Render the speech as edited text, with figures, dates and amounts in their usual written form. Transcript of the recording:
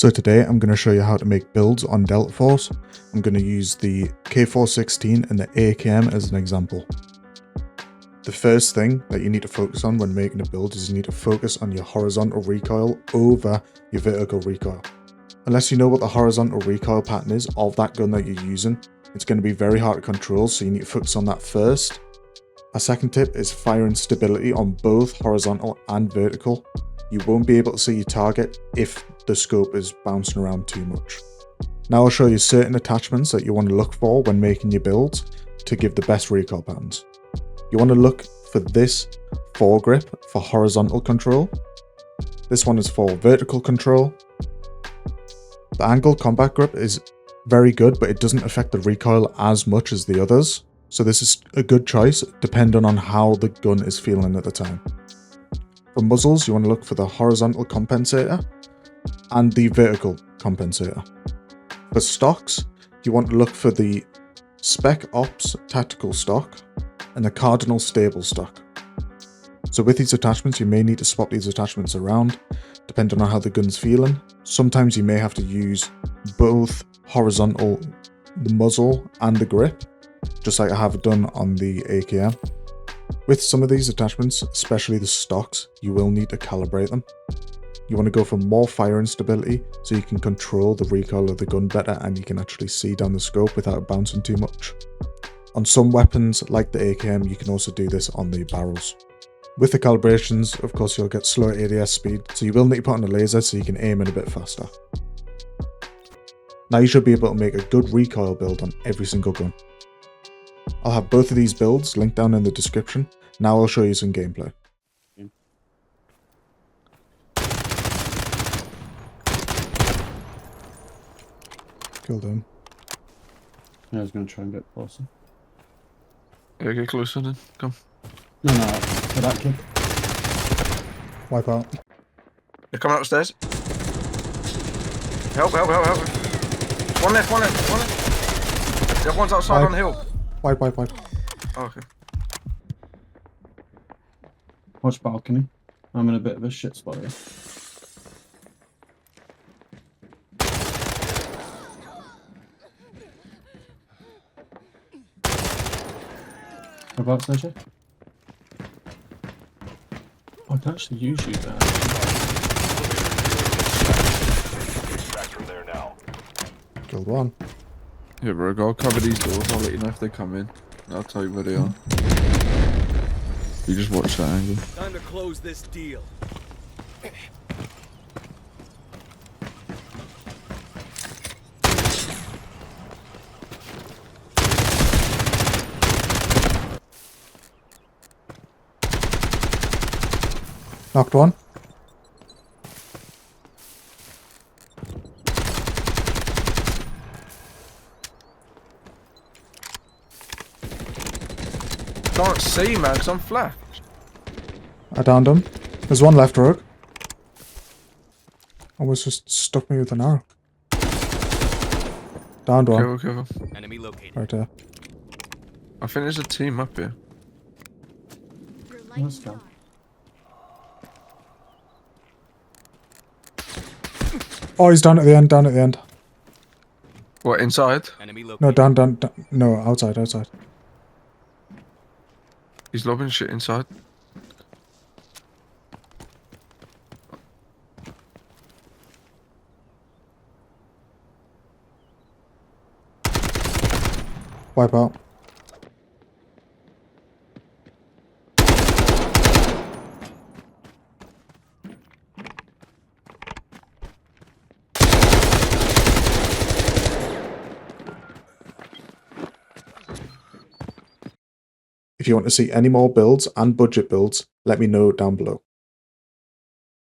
So today I'm going to show you how to make builds on Delta Force. I'm going to use the K416 and the AKM as an example. The first thing that you need to focus on when making a build is you need to focus on your horizontal recoil over your vertical recoil. Unless you know what the horizontal recoil pattern is of that gun that you're using, it's going to be very hard to control, so you need to focus on that first. A second tip is firing stability on both horizontal and vertical. You won't be able to see your target if the scope is bouncing around too much. Now I'll show you certain attachments that you want to look for when making your builds to give the best recoil patterns. You want to look for this foregrip for horizontal control. This one is for vertical control. The angled combat grip is very good, but it doesn't affect the recoil as much as the others. So this is a good choice depending on how the gun is feeling at the time. For muzzles, you want to look for the horizontal compensator and the vertical compensator. For stocks, you want to look for the Spec Ops tactical stock and the Cardinal stable stock. So with these attachments, you may need to swap these attachments around depending on how the gun's feeling. Sometimes you may have to use both horizontal, the muzzle and the grip, just like I have done on the AKM. With some of these attachments, especially the stocks, you will need to calibrate them. You want to go for more firing stability so you can control the recoil of the gun better and you can actually see down the scope without bouncing too much. On some weapons like the AKM, you can also do this on the barrels. With the calibrations, of course, you'll get slower ADS speed, so you will need to put on a laser so you can aim it a bit faster. Now you should be able to make a good recoil build on every single gun. I'll have both of these builds linked down in the description. Now I'll show you some gameplay. Killed him. Yeah, I was going to try and get closer. Yeah, get closer then. Come. No, for that kick. Wipe out. They're coming upstairs. Help, help, help, help. One left, one left, one left. The other one's outside on the hill. Wipe. Oh, okay. Watch balcony. I'm in a bit of a shit spot here. Whereabouts, Nature? I can actually use you there. Killed one. Yeah, bro, go cover these doors. I'll let you know if they come in. I'll tell you where they are. You just watch that angle. Time to close this deal. Knocked one. Can't see, man, because I'm flashed. I downed him. There's one left, Rogue. Almost just stuck me with an arrow. Downed one. Careful, careful. Enemy located. Right there. I think there's a team up here. Let's go. Oh, he's down at the end, down at the end. What, inside? Enemy located. No, down. No, outside. He's lobbing shit inside. Wipe out. If you want to see any more builds and budget builds, let me know down below.